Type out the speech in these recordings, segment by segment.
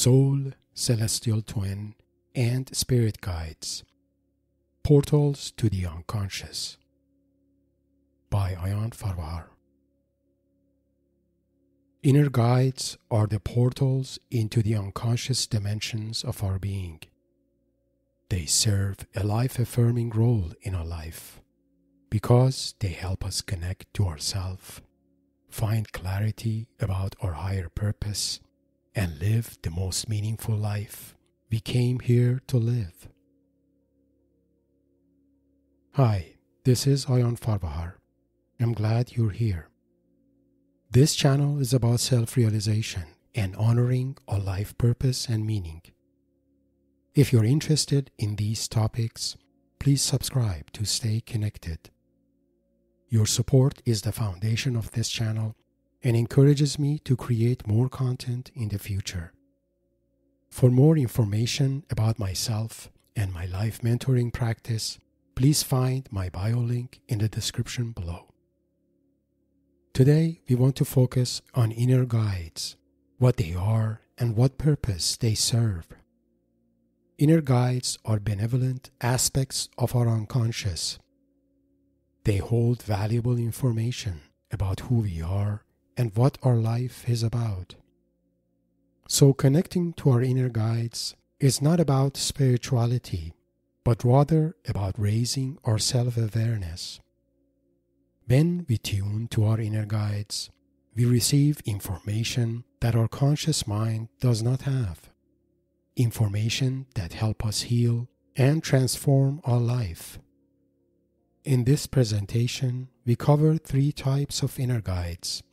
Soul, Celestial Twin, and Spirit Guides. Portals to the Unconscious by Ayan Farvahar. Inner guides are the portals into the unconscious dimensions of our being. They serve a life-affirming role in our life because they help us connect to ourselves, find clarity about our higher purpose, and live the most meaningful life we came here to live. Hi, this is Ayan Farvahar. I'm glad you're here. This channel is about self-realization and honoring our life purpose and meaning. If you're interested in these topics, please subscribe to stay connected. Your support is the foundation of this channel and encourages me to create more content in the future. For more information about myself and my life mentoring practice, please find my bio link in the description below. Today, we want to focus on inner guides, what they are and what purpose they serve. Inner guides are benevolent aspects of our unconscious. They hold valuable information about who we are and what our life is about. So connecting to our inner guides is not about spirituality, but rather about raising our self-awareness. When we tune to our inner guides, we receive information that our conscious mind does not have. Information that help us heal and transform our life. In this presentation, we cover 3 types of inner guides.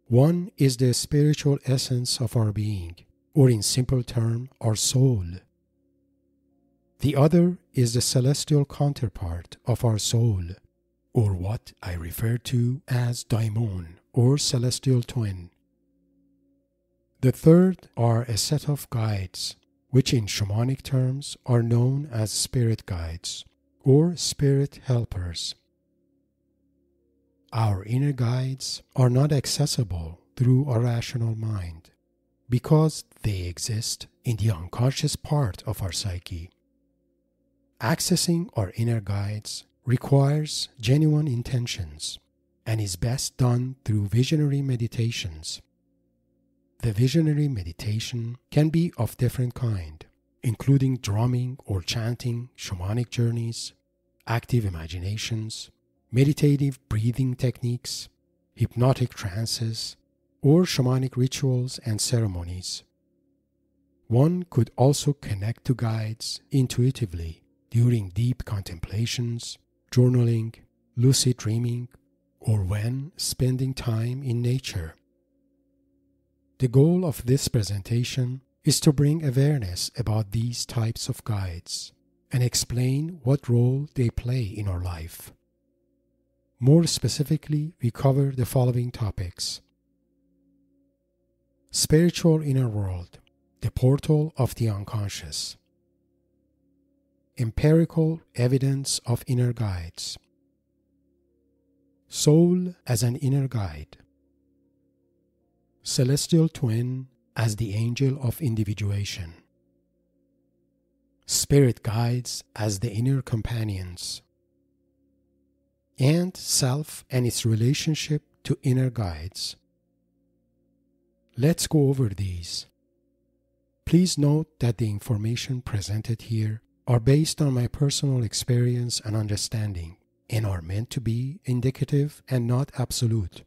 One is the spiritual essence of our being, or in simple terms, our soul. The other is the celestial counterpart of our soul, or what I refer to as daimon, or celestial twin. The third are a set of guides, which in shamanic terms are known as spirit guides, or spirit helpers. Our inner guides are not accessible through our rational mind because they exist in the unconscious part of our psyche. Accessing our inner guides requires genuine intentions and is best done through visionary meditations. The visionary meditation can be of different kind, including drumming or chanting, shamanic journeys, active imaginations, meditative breathing techniques, hypnotic trances, or shamanic rituals and ceremonies. One could also connect to guides intuitively during deep contemplations, journaling, lucid dreaming, or when spending time in nature. The goal of this presentation is to bring awareness about these types of guides and explain what role they play in our life. More specifically, we cover the following topics. Spiritual inner world, the portal of the unconscious. Empirical evidence of inner guides. Soul as an inner guide. Celestial twin as the angel of individuation. Spirit guides as the inner companions. And self and its relationship to inner guides. Let's go over these. Please note that the information presented here are based on my personal experience and understanding and are meant to be indicative and not absolute.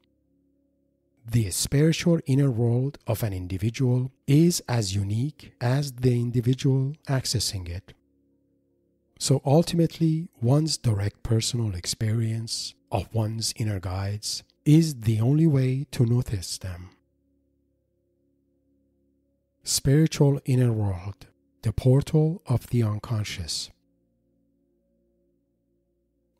The spiritual inner world of an individual is as unique as the individual accessing it. So ultimately, one's direct personal experience of one's inner guides is the only way to notice them. Spiritual inner world, the portal of the unconscious.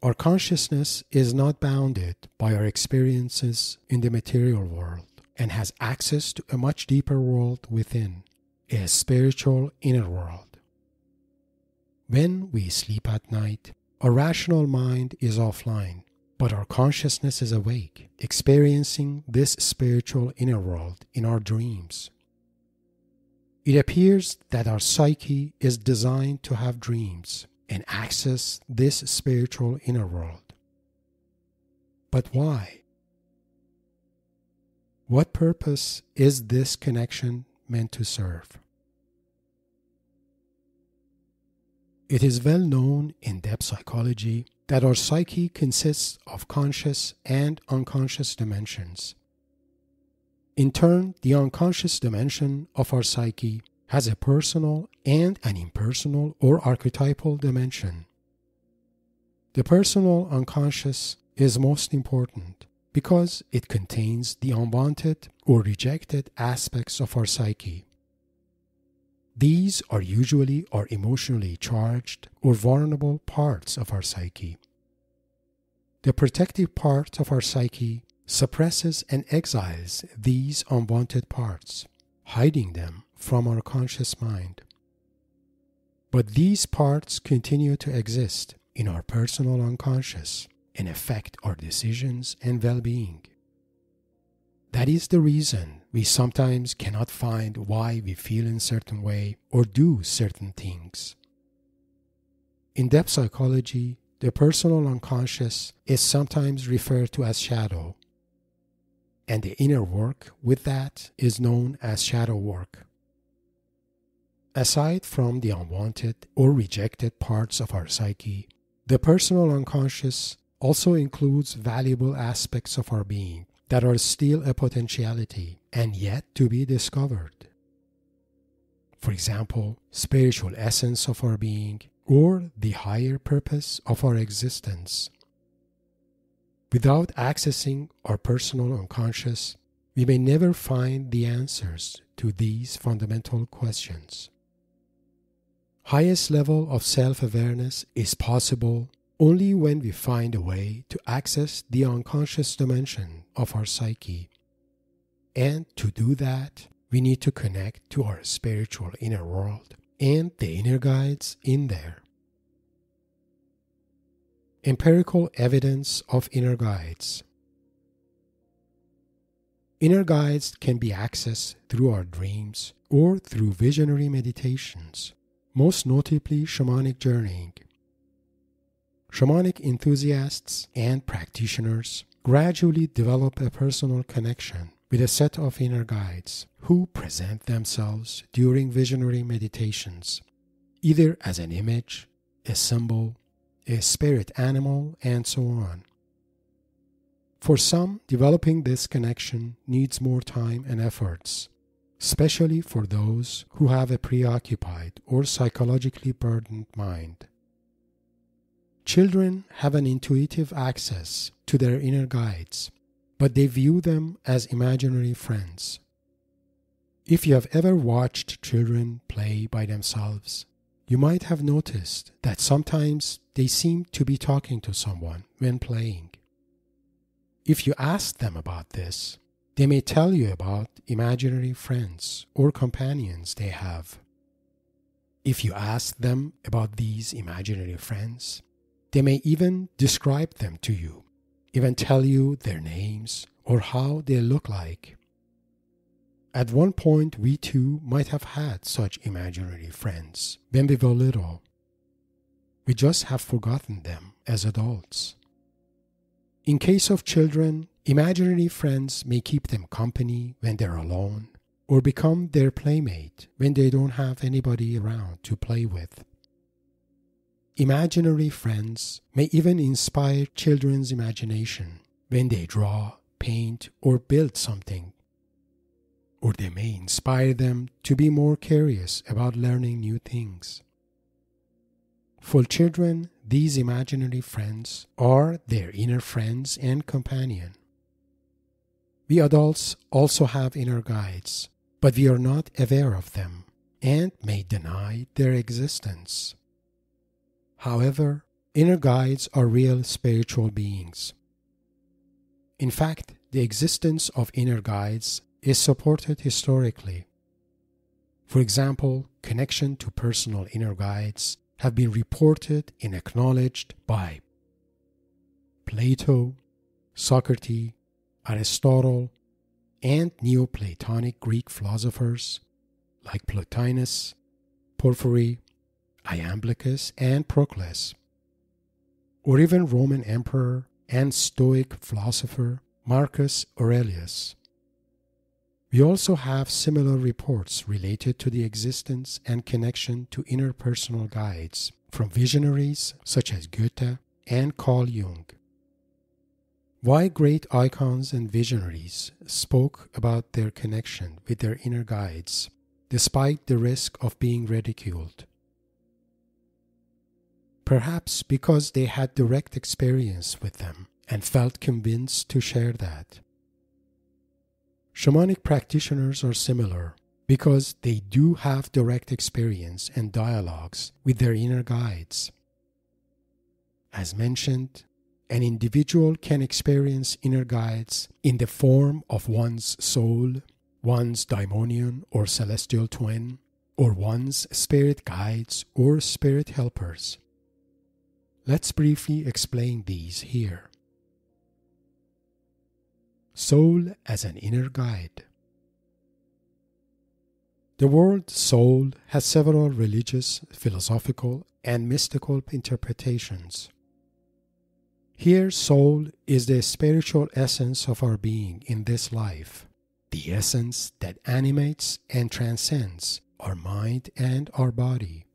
Our consciousness is not bounded by our experiences in the material world and has access to a much deeper world within, a spiritual inner world. When we sleep at night, our rational mind is offline, but our consciousness is awake, experiencing this spiritual inner world in our dreams. It appears that our psyche is designed to have dreams and access this spiritual inner world. But why? What purpose is this connection meant to serve? It is well known in depth psychology that our psyche consists of conscious and unconscious dimensions. In turn, the unconscious dimension of our psyche has a personal and an impersonal or archetypal dimension. The personal unconscious is most important because it contains the unwanted or rejected aspects of our psyche. These are usually our emotionally charged or vulnerable parts of our psyche. The protective part of our psyche suppresses and exiles these unwanted parts, hiding them from our conscious mind. But these parts continue to exist in our personal unconscious and affect our decisions and well-being. That is the reason we sometimes cannot find why we feel in a certain way or do certain things. In depth psychology, the personal unconscious is sometimes referred to as shadow, and the inner work with that is known as shadow work. Aside from the unwanted or rejected parts of our psyche, the personal unconscious also includes valuable aspects of our being that are still a potentiality and yet to be discovered. For example, spiritual essence of our being or the higher purpose of our existence. Without accessing our personal unconscious, we may never find the answers to these fundamental questions. Highest level of self-awareness is possible only when we find a way to access the unconscious dimension of our psyche. And to do that, we need to connect to our spiritual inner world and the inner guides in there. Empirical evidence of inner guides. Inner guides can be accessed through our dreams or through visionary meditations, most notably shamanic journeying. Shamanic enthusiasts and practitioners gradually develop a personal connection with a set of inner guides who present themselves during visionary meditations, either as an image, a symbol, a spirit animal, and so on. For some, developing this connection needs more time and efforts, especially for those who have a preoccupied or psychologically burdened mind. Children have an intuitive access to their inner guides, but they view them as imaginary friends. If you have ever watched children play by themselves, you might have noticed that sometimes they seem to be talking to someone when playing. If you ask them about this, they may tell you about imaginary friends or companions they have. If you ask them about these imaginary friends, they may even describe them to you, even tell you their names or how they look like. At one point, we too might have had such imaginary friends when we were little. We just have forgotten them as adults. In case of children, imaginary friends may keep them company when they're alone or become their playmate when they don't have anybody around to play with. Imaginary friends may even inspire children's imagination when they draw, paint, or build something. Or they may inspire them to be more curious about learning new things. For children, these imaginary friends are their inner friends and companion. We adults also have inner guides, but we are not aware of them and may deny their existence. However, inner guides are real spiritual beings. In fact, the existence of inner guides is supported historically. For example, connection to personal inner guides have been reported and acknowledged by Plato, Socrates, Aristotle, and Neoplatonic Greek philosophers like Plotinus, Porphyry, Iamblichus, and Proclus, or even Roman emperor and Stoic philosopher Marcus Aurelius. We also have similar reports related to the existence and connection to interpersonal guides from visionaries such as Goethe and Carl Jung. Why great icons and visionaries spoke about their connection with their inner guides, despite the risk of being ridiculed. Perhaps because they had direct experience with them and felt convinced to share that. Shamanic practitioners are similar because they do have direct experience and dialogues with their inner guides. As mentioned, an individual can experience inner guides in the form of one's soul, one's daimonion or celestial twin, or one's spirit guides or spirit helpers. Let's briefly explain these here. Soul as an inner guide. The word soul has several religious, philosophical, and mystical interpretations. Here, soul is the spiritual essence of our being in this life, the essence that animates and transcends our mind and our body.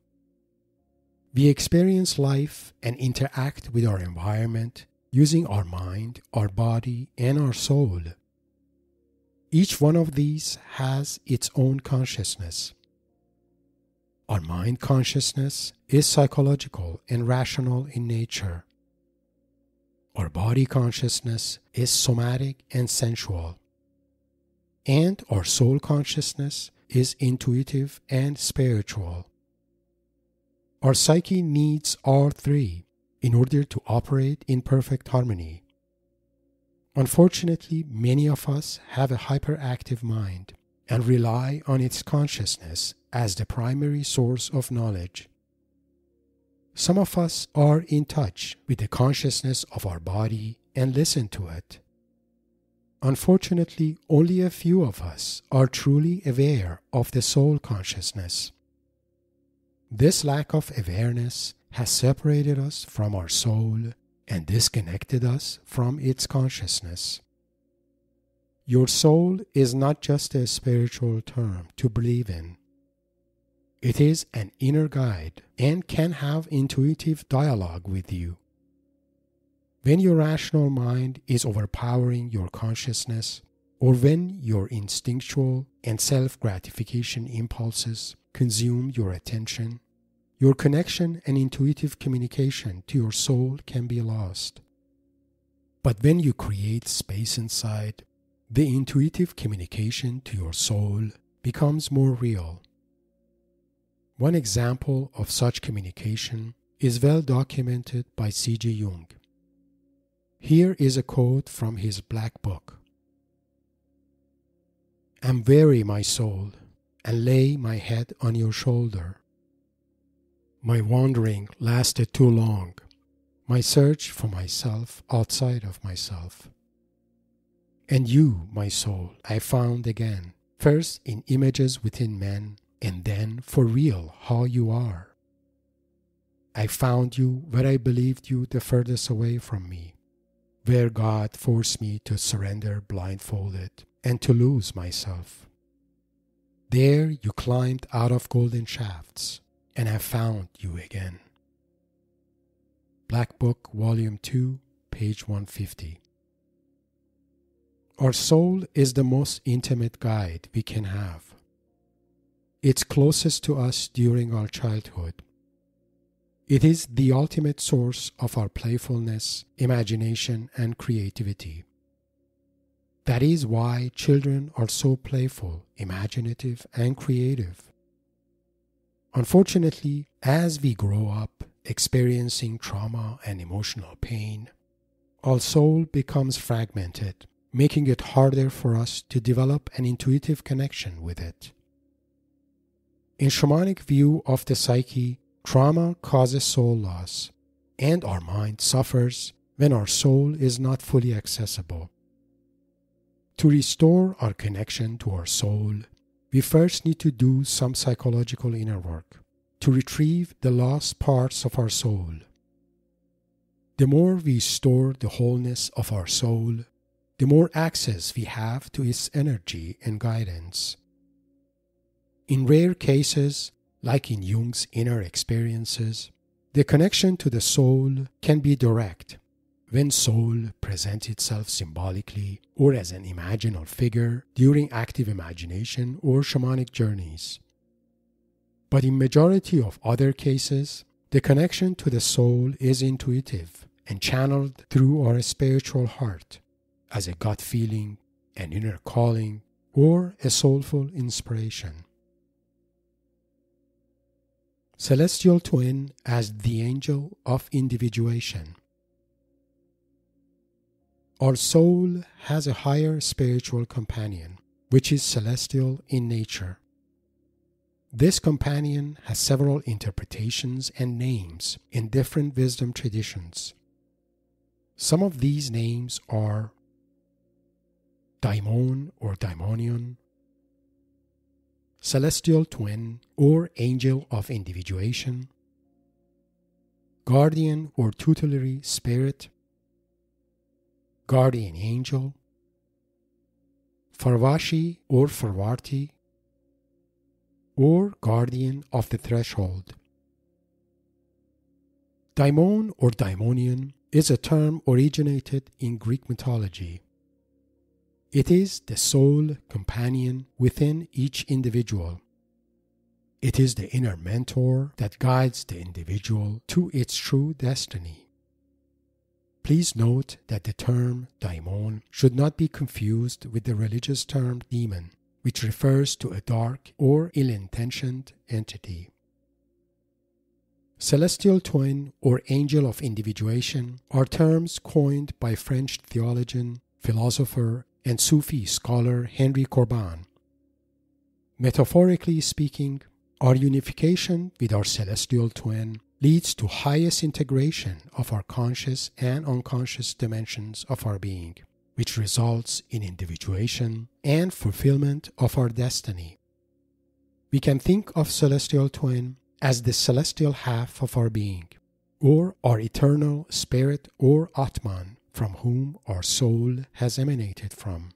We experience life and interact with our environment using our mind, our body, and our soul. Each one of these has its own consciousness. Our mind consciousness is psychological and rational in nature. Our body consciousness is somatic and sensual. And our soul consciousness is intuitive and spiritual. Our psyche needs all three in order to operate in perfect harmony. Unfortunately, many of us have a hyperactive mind and rely on its consciousness as the primary source of knowledge. Some of us are in touch with the consciousness of our body and listen to it. Unfortunately, only a few of us are truly aware of the soul consciousness. This lack of awareness has separated us from our soul and disconnected us from its consciousness. Your soul is not just a spiritual term to believe in. It is an inner guide and can have intuitive dialogue with you. When your rational mind is overpowering your consciousness, or when your instinctual and self-gratification impulses consume your attention, your connection and intuitive communication to your soul can be lost. But when you create space inside, the intuitive communication to your soul becomes more real. One example of such communication is well documented by C.G. Jung. Here is a quote from his Black Book. "I'm weary, my soul, and lay my head on your shoulder. My wandering lasted too long, my search for myself outside of myself. And you, my soul, I found again, first in images within men, and then for real how you are. I found you where I believed you the furthest away from me, where God forced me to surrender blindfolded and to lose myself. There you climbed out of golden shafts, and I found you again." Black Book, Volume 2, page 150. Our soul is the most intimate guide we can have. It's closest to us during our childhood. It is the ultimate source of our playfulness, imagination, and creativity. That is why children are so playful, imaginative, and creative. Unfortunately, as we grow up, experiencing trauma and emotional pain, our soul becomes fragmented, making it harder for us to develop an intuitive connection with it. In shamanic view of the psyche, trauma causes soul loss, and our mind suffers when our soul is not fully accessible. To restore our connection to our soul, we first need to do some psychological inner work to retrieve the lost parts of our soul. The more we restore the wholeness of our soul, the more access we have to its energy and guidance. In rare cases, like in Jung's inner experiences, the connection to the soul can be direct, when soul presents itself symbolically or as an imaginal figure during active imagination or shamanic journeys. But in majority of other cases, the connection to the soul is intuitive and channeled through our spiritual heart as a gut feeling, an inner calling, or a soulful inspiration. Celestial Twin as the angel of individuation. Our soul has a higher spiritual companion, which is celestial in nature. This companion has several interpretations and names in different wisdom traditions. Some of these names are Daimon or Daimonion, Celestial Twin or Angel of Individuation, Guardian or Tutelary Spirit, Guardian Angel, Farvashi or Farvarti, or Guardian of the Threshold. Daimon or Daimonion is a term originated in Greek mythology. It is the soul companion within each individual. It is the inner mentor that guides the individual to its true destiny. Please note that the term daimon should not be confused with the religious term demon, which refers to a dark or ill-intentioned entity. Celestial Twin or Angel of Individuation are terms coined by French theologian, philosopher, and Sufi scholar Henry Corbin. Metaphorically speaking, our unification with our celestial twin leads to highest integration of our conscious and unconscious dimensions of our being, which results in individuation and fulfillment of our destiny. We can think of celestial twin as the celestial half of our being, or our eternal spirit or Atman, from whom our soul has emanated from.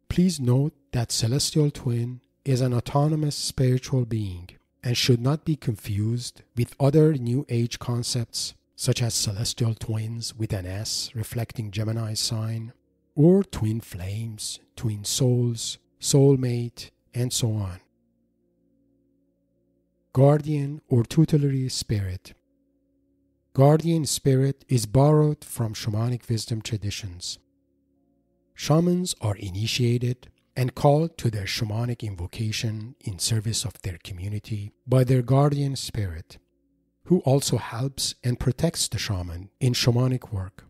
Please note that celestial twin is an autonomous spiritual being and should not be confused with other New Age concepts such as celestial twins with an S reflecting Gemini's sign, or twin flames, twin souls, soulmate, and so on. Guardian or Tutelary Spirit. Guardian Spirit is borrowed from shamanic wisdom traditions. Shamans are initiated and called to their shamanic invocation in service of their community by their guardian spirit, who also helps and protects the shaman in shamanic work.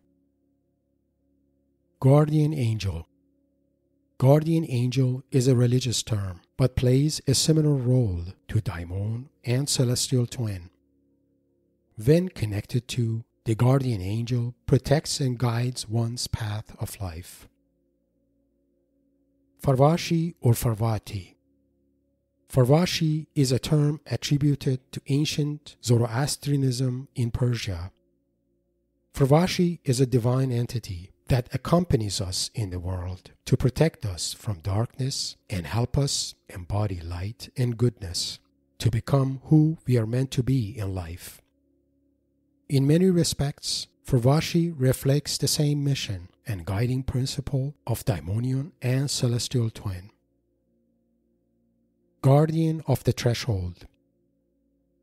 Guardian Angel. Guardian Angel is a religious term, but plays a similar role to Daimon and Celestial Twin. When connected to, the Guardian Angel protects and guides one's path of life. Farvashi or Farvati. Farvashi is a term attributed to ancient Zoroastrianism in Persia. Farvashi is a divine entity that accompanies us in the world to protect us from darkness and help us embody light and goodness to become who we are meant to be in life. In many respects, Farvashi reflects the same mission and guiding principle of Daimonion and Celestial Twin. Guardian of the Threshold.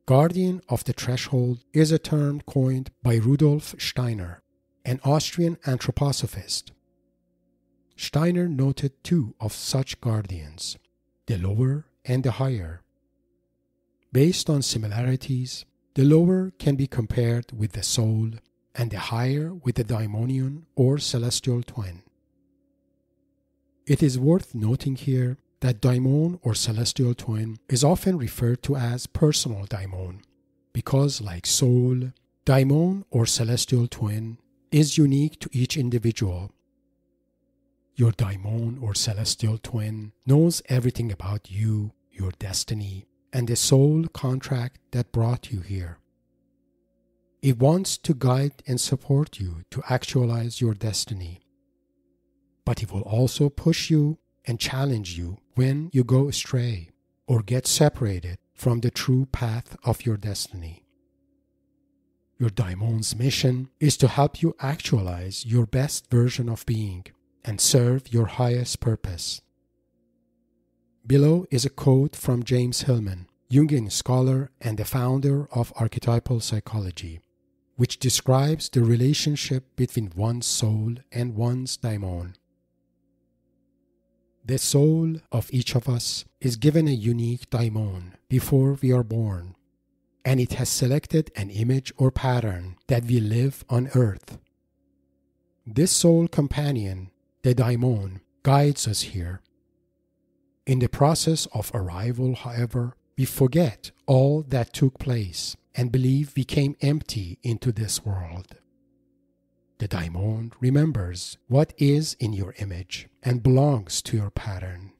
Guardian of the Threshold is a term coined by Rudolf Steiner, an Austrian anthroposophist. Steiner noted two of such guardians, the lower and the higher. Based on similarities, the lower can be compared with the soul and the higher with the Daimonion or Celestial Twin. It is worth noting here that Daimon or Celestial Twin is often referred to as personal Daimon because, like soul, Daimon or Celestial Twin is unique to each individual. Your daimon or celestial twin knows everything about you, your destiny, and the soul contract that brought you here. It wants to guide and support you to actualize your destiny. But it will also push you and challenge you when you go astray or get separated from the true path of your destiny. Your daimon's mission is to help you actualize your best version of being and serve your highest purpose. Below is a quote from James Hillman, Jungian scholar and the founder of archetypal psychology, which describes the relationship between one's soul and one's daimon. The soul of each of us is given a unique daimon before we are born, and it has selected an image or pattern that we live on earth. This soul companion, the daimon, guides us here. In the process of arrival, however, we forget all that took place and believe we came empty into this world. The daimon remembers what is in your image and belongs to your pattern,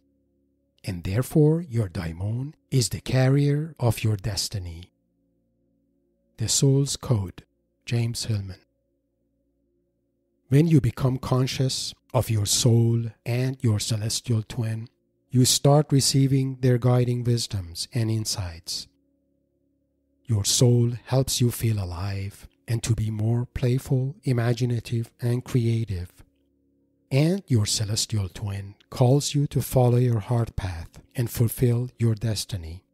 and therefore your daimon is the carrier of your destiny. The Soul's Code, James Hillman. When you become conscious of your soul and your celestial twin, you start receiving their guiding wisdoms and insights. Your soul helps you feel alive and to be more playful, imaginative, and creative. And your celestial twin calls you to follow your heart path and fulfill your destiny.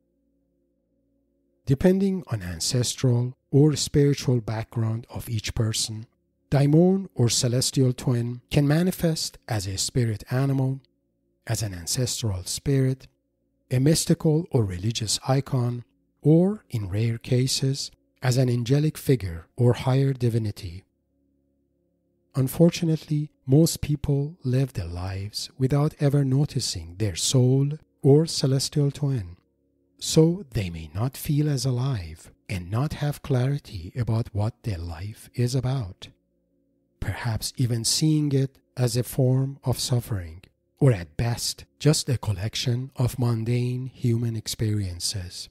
Depending on ancestral or spiritual background of each person, daimon or celestial twin can manifest as a spirit animal, as an ancestral spirit, a mystical or religious icon, or, in rare cases, as an angelic figure or higher divinity. Unfortunately, most people live their lives without ever noticing their soul or celestial twin, so they may not feel as alive and not have clarity about what their life is about, perhaps even seeing it as a form of suffering, or at best, just a collection of mundane human experiences.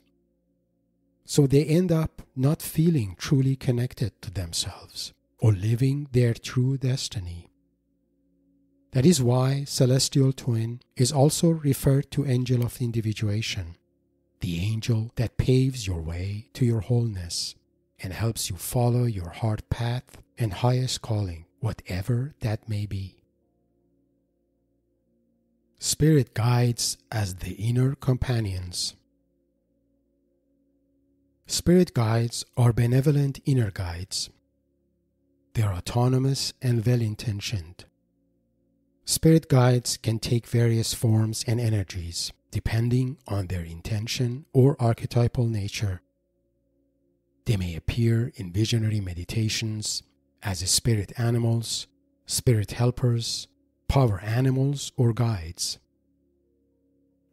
So they end up not feeling truly connected to themselves or living their true destiny. That is why celestial twin is also referred to angel of individuation, the angel that paves your way to your wholeness and helps you follow your heart path and highest calling, whatever that may be. Spirit guides as the inner companions. Spirit guides are benevolent inner guides. They are autonomous and well-intentioned. Spirit guides can take various forms and energies depending on their intention or archetypal nature. They may appear in visionary meditations as spirit animals, spirit helpers, power animals, or guides.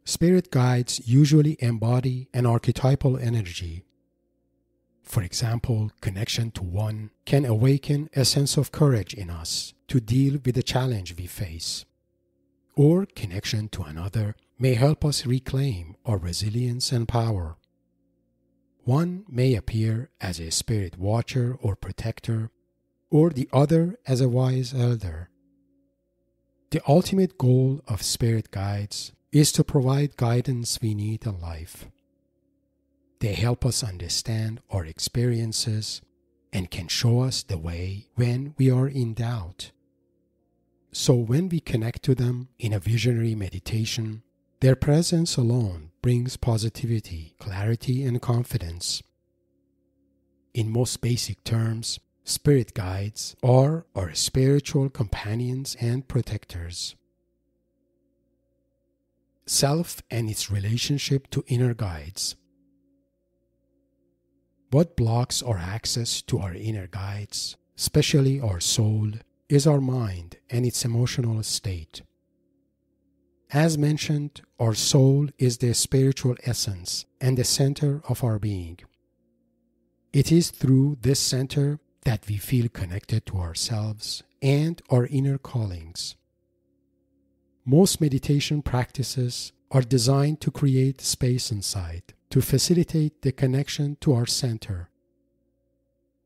Spirit guides usually embody an archetypal energy. For example, connection to one can awaken a sense of courage in us to deal with the challenge we face. Or connection to another may help us reclaim our resilience and power. One may appear as a spirit watcher or protector, or the other as a wise elder. The ultimate goal of spirit guides is to provide guidance we need in life. They help us understand our experiences and can show us the way when we are in doubt. So when we connect to them in a visionary meditation, their presence alone brings positivity, clarity, and confidence. In most basic terms, spirit guides are our spiritual companions and protectors. Self and its relationship to inner guides. What blocks our access to our inner guides, especially our soul, is our mind and its emotional state. As mentioned, our soul is the spiritual essence and the center of our being. It is through this center that we feel connected to ourselves and our inner callings. Most meditation practices are designed to create space inside, to facilitate the connection to our center.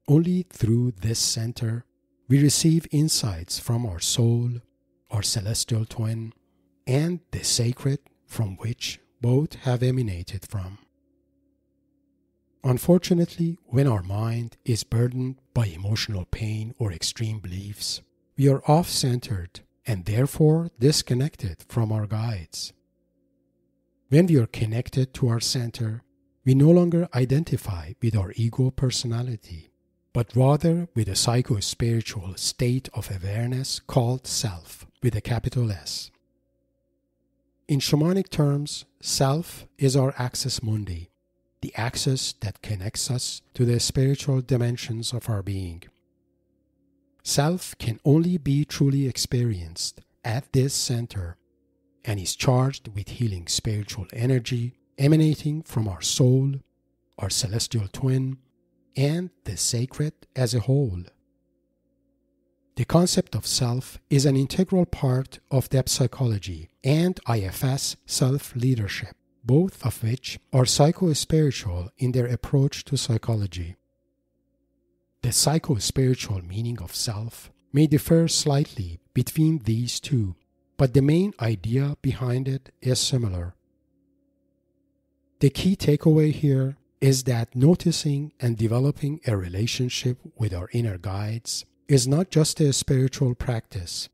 Only through this center, we receive insights from our soul, our celestial twin, and the sacred from which both have emanated from. Unfortunately, when our mind is burdened by emotional pain or extreme beliefs, we are off-centered and therefore disconnected from our guides. When we are connected to our center, we no longer identify with our ego personality, but rather with a psycho-spiritual state of awareness called self, with a capital S. In shamanic terms, self is our axis mundi, the axis that connects us to the spiritual dimensions of our being. Self can only be truly experienced at this center and is charged with healing spiritual energy emanating from our soul, our celestial twin, and the sacred as a whole. The concept of self is an integral part of depth psychology and IFS self-leadership, both of which are psycho-spiritual in their approach to psychology. The psycho-spiritual meaning of self may differ slightly between these two, but the main idea behind it is similar. The key takeaway here is that noticing and developing a relationship with our inner guides is not just a spiritual practice.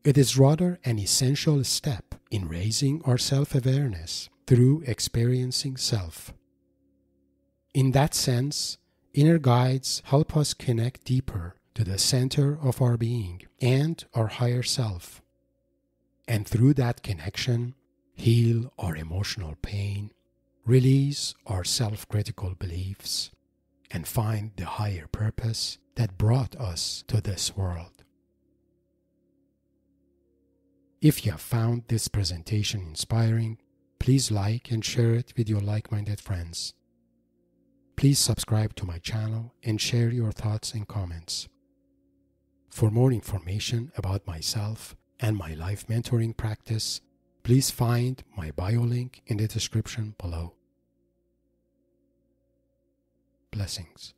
It is rather an essential step in raising our self-awareness through experiencing self. In that sense, inner guides help us connect deeper to the center of our being and our higher self, and through that connection, heal our emotional pain, release our self-critical beliefs, and find the higher purpose that brought us to this world. If you have found this presentation inspiring, please like and share it with your like-minded friends. Please subscribe to my channel and share your thoughts and comments. For more information about myself and my life mentoring practice, please find my bio link in the description below. Blessings.